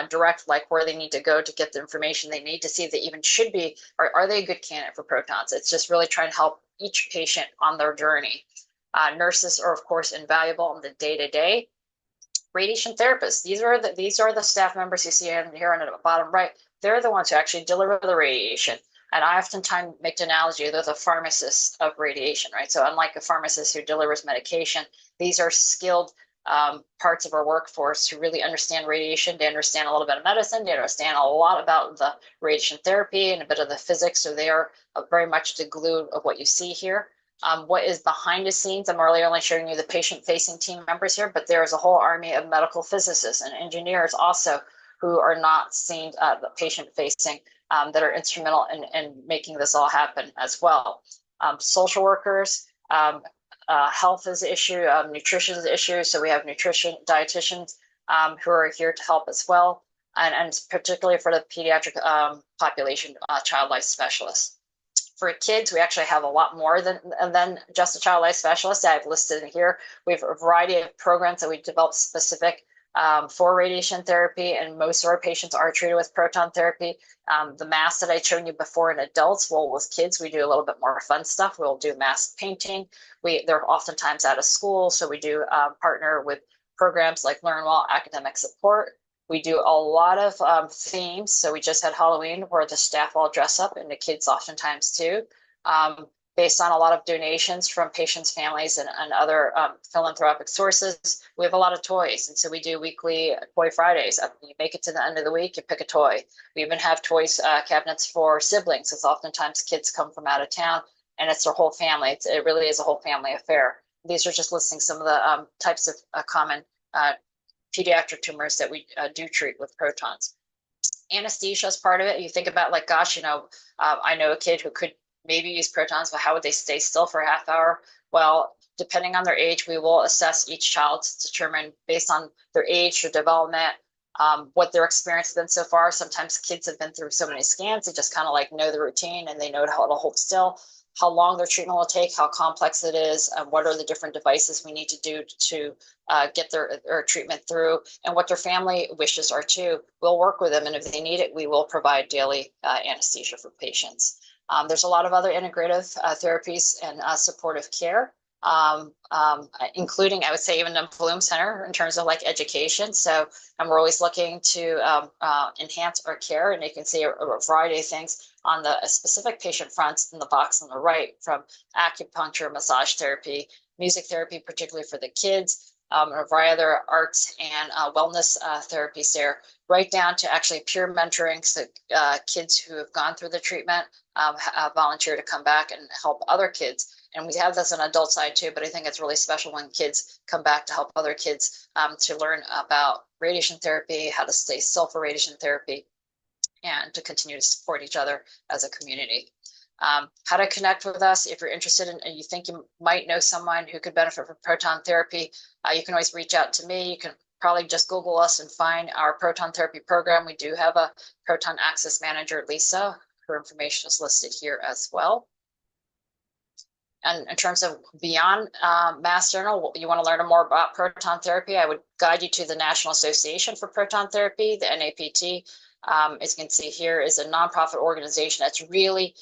direct like where they need to go to get the information they need to see if they even should be, or are they a good candidate for protons. It's just really trying to help each patient on their journey. Nurses are of course invaluable in the day-to-day. Radiation therapists, these are the staff members you see here on the bottom right. They're the ones who actually deliver the radiation. And I oftentimes make the analogy, they're the pharmacists of radiation, right? So unlike a pharmacist who delivers medication, these are skilled parts of our workforce who really understand radiation. They understand a little bit of medicine. They understand a lot about the radiation therapy and a bit of the physics. So they are very much the glue of what you see here. What is behind the scenes, I'm really only showing you the patient-facing team members here, but there is a whole army of medical physicists and engineers also who are not seen the patient-facing that are instrumental in making this all happen as well. Social workers, health is an issue, nutrition is an issue, so we have dietitians who are here to help as well, and particularly for the pediatric population, child life specialists. For kids, we actually have a lot more than just a child life specialist. I've listed in here. We have a variety of programs that we developed specific for radiation therapy, and most of our patients are treated with proton therapy. The masks that I showed you before in adults, well, with kids, we do a little bit more fun stuff. We'll do mask painting. They're oftentimes out of school, so we do partner with programs like Learn Well Academic Support. We do a lot of themes. So we just had Halloween where the staff all dress up, and the kids oftentimes too, based on a lot of donations from patients' families and other philanthropic sources. We have a lot of toys. And so we do weekly Toy Fridays. You make it to the end of the week, you pick a toy. We even have toys cabinets for siblings, because oftentimes kids come from out of town and it's their whole family. It really is a whole family affair. These are just listing some of the types of common pediatric tumors that we do treat with protons. Anesthesia is part of it. You think about like, gosh, I know a kid who could maybe use protons, but how would they stay still for a half hour? Well, depending on their age, we will assess each child to determine based on their age, their development, what their experience has been so far. Sometimes kids have been through so many scans, they just kind of like know the routine and they know how to hold still, how long their treatment will take, how complex it is, what are the different devices we need to do to get their treatment through, and what their family wishes are too. We'll work with them, and if they need it, we will provide daily anesthesia for patients. There's a lot of other integrative therapies and supportive care, including, I would say, even the Blum Center in terms of like education. So we're always looking to enhance our care, and you can see a variety of things on the specific patient fronts in the box on the right, from acupuncture, massage therapy, music therapy, particularly for the kids, a variety of other arts and wellness therapies there, right down to actually peer mentoring. So kids who have gone through the treatment volunteer to come back and help other kids. And we have this on adult side too, but I think it's really special when kids come back to help other kids to learn about radiation therapy, how to stay still for radiation therapy, and to continue to support each other as a community. How to connect with us if you're interested in, and you think you might know someone who could benefit from proton therapy, you can always reach out to me. You can probably just Google us and find our proton therapy program. We do have a Proton Access Manager, Lisa. Her information is listed here as well. And in terms of beyond Mass General, you want to learn more about proton therapy, I would guide you to the National Association for Proton Therapy, the NAPT. As you can see here, is a nonprofit organization that's really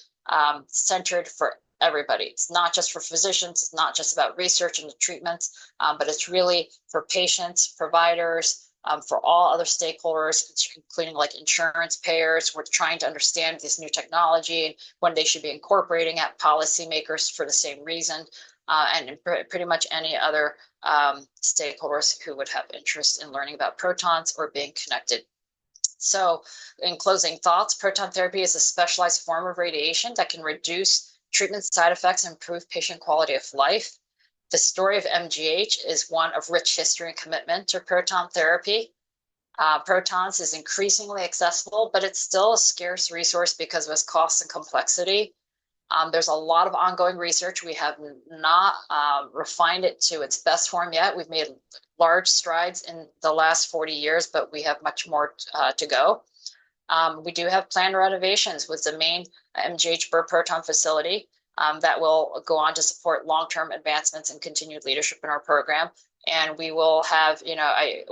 centered for everybody. It's not just for physicians, it's not just about research and the treatments, but it's really for patients, providers, for all other stakeholders, including like insurance payers. We're trying to understand this new technology and when they should be incorporating it, policymakers for the same reason. and pretty much any other stakeholders who would have interest in learning about protons or being connected. So in closing thoughts, proton therapy is a specialized form of radiation that can reduce treatment side effects and improve patient quality of life. The story of MGH is one of rich history and commitment to proton therapy. Protons is increasingly accessible, but it's still a scarce resource because of its cost and complexity. There's a lot of ongoing research. We have not refined it to its best form yet. We've made large strides in the last 40 years, but we have much more to go. We do have planned renovations with the main MGH Burr Proton facility that will go on to support long-term advancements and continued leadership in our program. And we will have,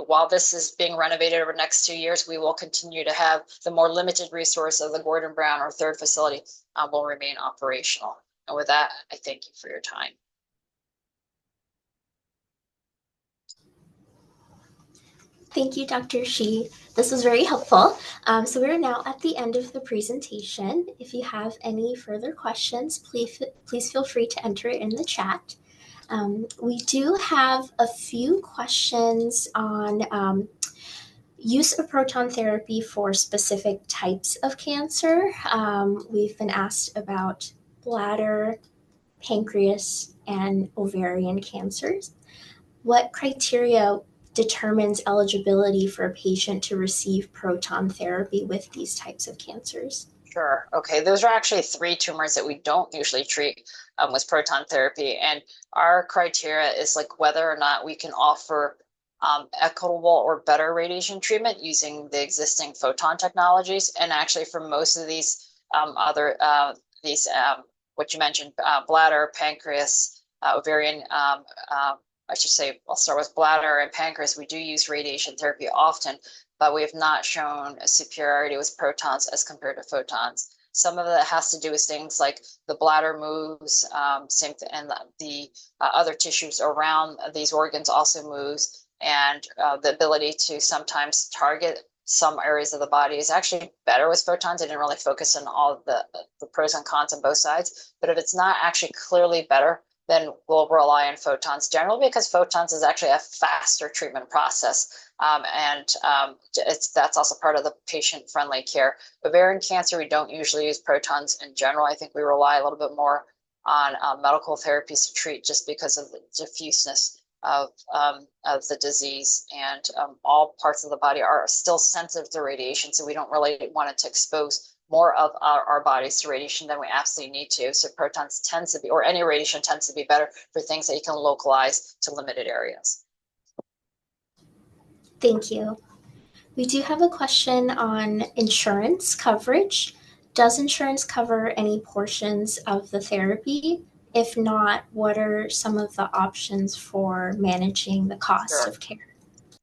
while this is being renovated over the next 2 years, we will continue to have the more limited resource of the Gordon Brown, our third facility, will remain operational. And with that, I thank you for your time. Thank you, Dr. Shih. This was very helpful. So we're now at the end of the presentation. If you have any further questions, please feel free to enter it in the chat. We do have a few questions on use of proton therapy for specific types of cancer. We've been asked about bladder, pancreas, and ovarian cancers. What criteria determines eligibility for a patient to receive proton therapy with these types of cancers? Sure. Okay. Those are actually 3 tumors that we don't usually treat with proton therapy. And our criteria is like whether or not we can offer equitable or better radiation treatment using the existing photon technologies. And actually for most of these what you mentioned, bladder, pancreas, ovarian, I should say, I'll start with bladder and pancreas. We do use radiation therapy often, but we have not shown a superiority with protons as compared to photons. Some of that has to do with things like the bladder moves, and the other tissues around these organs also moves, and the ability to sometimes target some areas of the body is actually better with photons. I didn't really focus on all the pros and cons on both sides, but if it's not actually clearly better, then we'll rely on photons generally because photons is actually a faster treatment process. That's also part of the patient-friendly care. Ovarian cancer, we don't usually use protons in general. I think we rely a little bit more on medical therapies to treat just because of the diffuseness of the disease, and all parts of the body are still sensitive to radiation, so we don't really want it to expose more of our bodies to radiation than we absolutely need to. So protons tends to be, or any radiation tends to be better for things that you can localize to limited areas. Thank you. We do have a question on insurance coverage. Does insurance cover any portions of the therapy? If not, what are some of the options for managing the cost of care?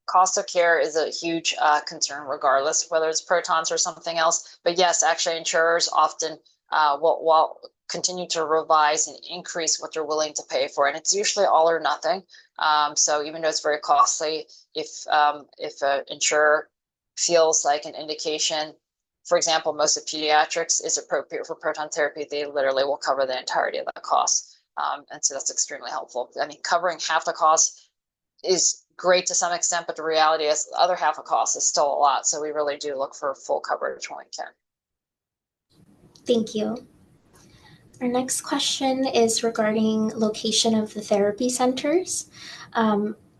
Cost of care is a huge concern, regardless whether it's protons or something else. But yes, actually, insurers often will continue to revise and increase what they're willing to pay for, and it's usually all or nothing. So even though it's very costly, if an insurer feels like an indication, for example, most of pediatrics is appropriate for proton therapy, they literally will cover the entirety of the cost, and so that's extremely helpful. I mean, covering half the cost is great to some extent, but the reality is the other half of cost is still a lot. So we really do look for full coverage when we can. Thank you. Our next question is regarding location of the therapy centers.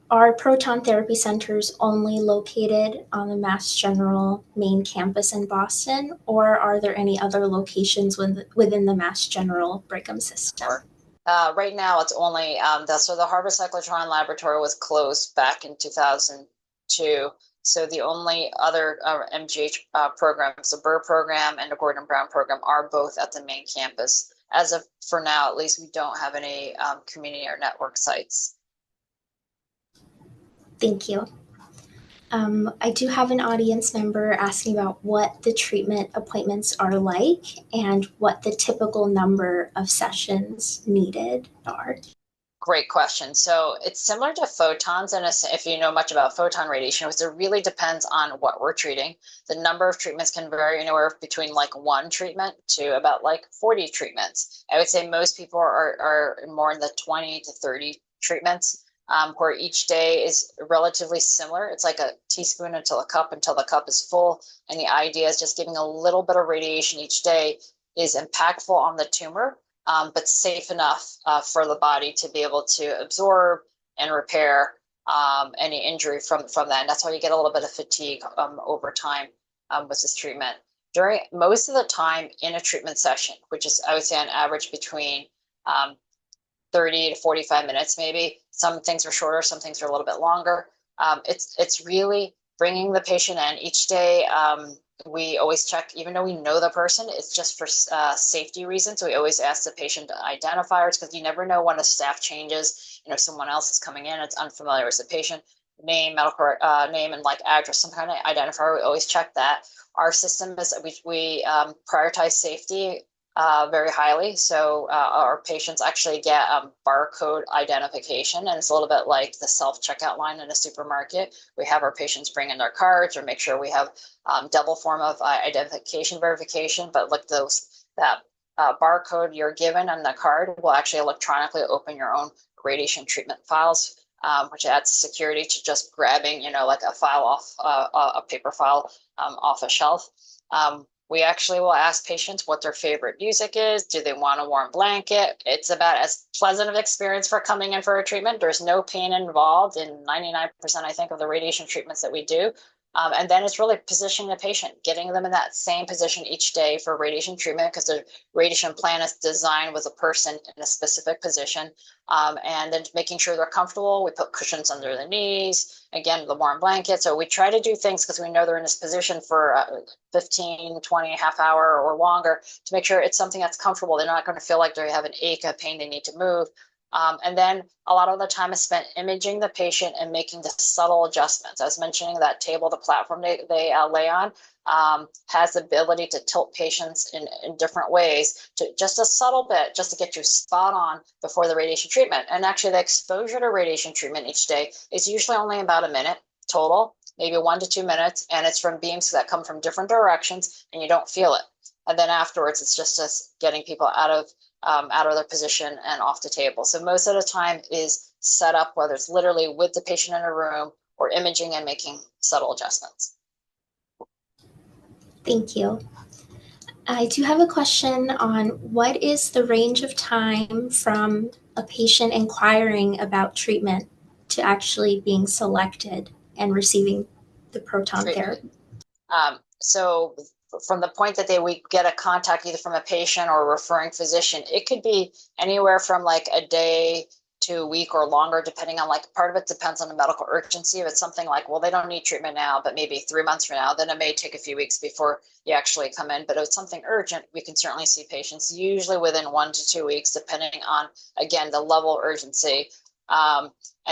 Are proton therapy centers only located on the Mass General main campus in Boston, or are there any other locations within the Mass General Brigham system? Sure. Right now, it's only so the Harvard Cyclotron Laboratory was closed back in 2002. So the only other MGH programs, the Burr program and the Gordon Brown program, are both at the main campus. As of for now, at least, we don't have any community or network sites. Thank you. I do have an audience member asking about what the treatment appointments are like and what the typical number of sessions needed are. Great question. So it's similar to photons, and if you know much about photon radiation, it really depends on what we're treating. The number of treatments can vary anywhere between like 1 treatment to about like 40 treatments. I would say most people are more in the 20 to 30 treatments, where each day is relatively similar. It's like a teaspoon until the cup is full. And the idea is just giving a little bit of radiation each day is impactful on the tumor, but safe enough for the body to be able to absorb and repair any injury from that. And that's why you get a little bit of fatigue over time with this treatment. During most of the time in a treatment session, which is, I would say, on average between 30 to 45 minutes, maybe. Some things are shorter, some things are a little bit longer. It's really bringing the patient in each day. We always check, even though we know the person, it's just for safety reasons. So we always ask the patient identifiers, because you never know when a staff changes. You know, someone else is coming in, it's unfamiliar with the patient. Name, medical name, and like address, some kind of identifier. We always check that. Our system is we prioritize safety very highly. So our patients actually get barcode identification, and it's a little bit like the self-checkout line in a supermarket. We have our patients bring in their cards, or make sure we have double form of identification verification, but like that barcode you're given on the card will actually electronically open your own radiation treatment files, which adds security to just grabbing, like a file off a paper file off a shelf. We actually will ask patients what their favorite music is. Do they want a warm blanket? It's about as pleasant of experience for coming in for a treatment. There's no pain involved in 99%, I think, of the radiation treatments that we do. And then it's really positioning the patient, getting them in that same position each day for radiation treatment, because the radiation plan is designed with a person in a specific position. And then making sure they're comfortable. We put cushions under the knees, again, the warm blanket. So we try to do things because we know they're in this position for 15, 20, half hour or longer, to make sure it's something that's comfortable. They're not going to feel like they have an ache, a pain, they need to move. And then a lot of the time is spent imaging the patient and making the subtle adjustments. I was mentioning that table, the platform they lay on, has the ability to tilt patients in different ways, to just a subtle bit, just to get you spot on before the radiation treatment. And actually the exposure to radiation treatment each day is usually only about a minute total, maybe 1 to 2 minutes. And it's from beams that come from different directions, and you don't feel it. And then afterwards, it's just us getting people out of their position and off the table. So most of the time is set up, whether it's literally with the patient in a room or imaging and making subtle adjustments. Thank you. I do have a question on what is the range of time from a patient inquiring about treatment to actually being selected and receiving the proton therapy? So from the point that we get a contact either from a patient or a referring physician, it could be anywhere from like a day to a week or longer, depending on, like, part of it depends on the medical urgency. If it's something like, well, they don't need treatment now, but maybe 3 months from now, then it may take a few weeks before you actually come in. But if it's something urgent, we can certainly see patients usually within 1 to 2 weeks, depending on, again, the level of urgency. And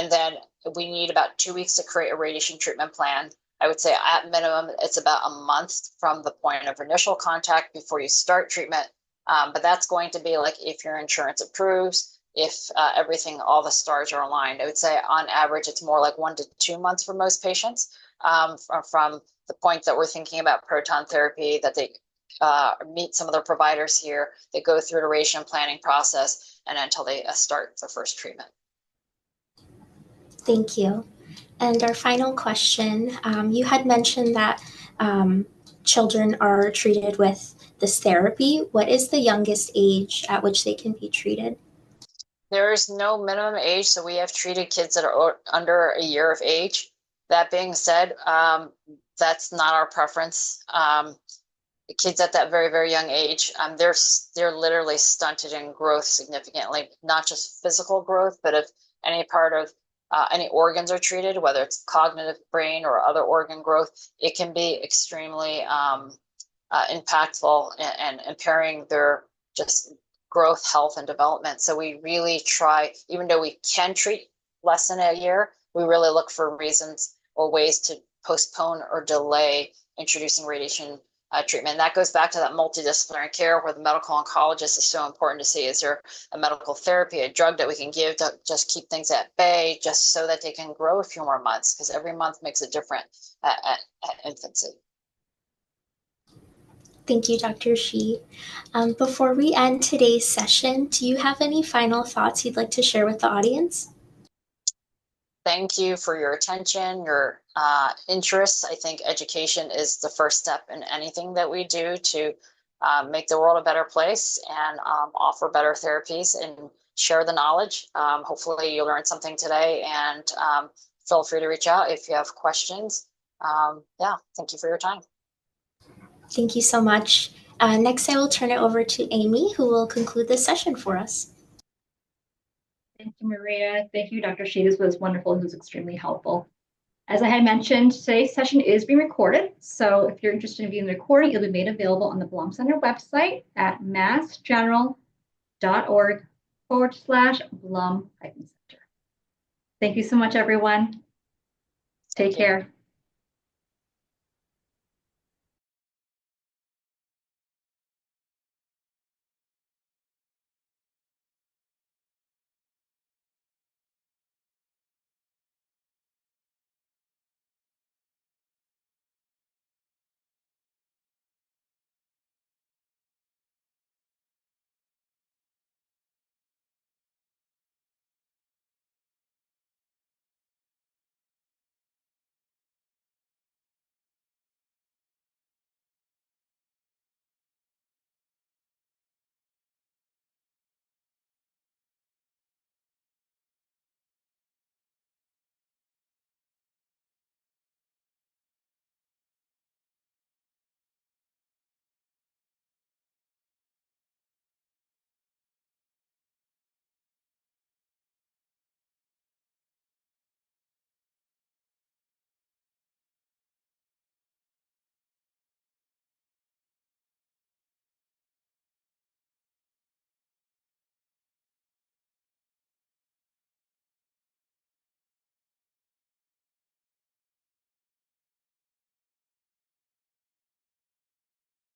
then we need about 2 weeks to create a radiation treatment plan. I would say at minimum, it's about a month from the point of initial contact before you start treatment. But that's going to be like if your insurance approves, if everything, all the stars are aligned. I would say on average, it's more like 1 to 2 months for most patients, from the point that we're thinking about proton therapy, that they meet some of their providers here, they go through the radiation planning process, and until they start the first treatment. Thank you. And our final question, you had mentioned that children are treated with this therapy. What is the youngest age at which they can be treated? There is no minimum age, so we have treated kids that are under a year of age. That being said, that's not our preference. Kids at that very, very young age, they're literally stunted in growth significantly, not just physical growth, but if any part of any organs are treated, whether it's cognitive brain or other organ growth, it can be extremely impactful and impairing their just growth, health, and development. So we really try, even though we can treat less than a year, we really look for reasons or ways to postpone or delay introducing radiation treatment. That goes back to that multidisciplinary care where the medical oncologist is so important to see, is there a medical therapy, a drug that we can give to just keep things at bay, just so that they can grow a few more months, because every month makes a difference at infancy. Thank you, Dr. Shih. Before we end today's session, do you have any final thoughts you'd like to share with the audience? Thank you for your attention, your interest. I think education is the first step in anything that we do to make the world a better place and offer better therapies and share the knowledge. Hopefully you learned something today, and feel free to reach out if you have questions. Yeah, thank you for your time. Thank you so much. Next, I will turn it over to Amy, who will conclude this session for us. Thank you, Maria. Thank you, Dr. Shih. This was wonderful. It was extremely helpful. As I had mentioned, today's session is being recorded. So if you're interested in viewing the recording, it'll be made available on the Blum Center website at massgeneral.org/Blum-Center. Thank you so much, everyone. Take care.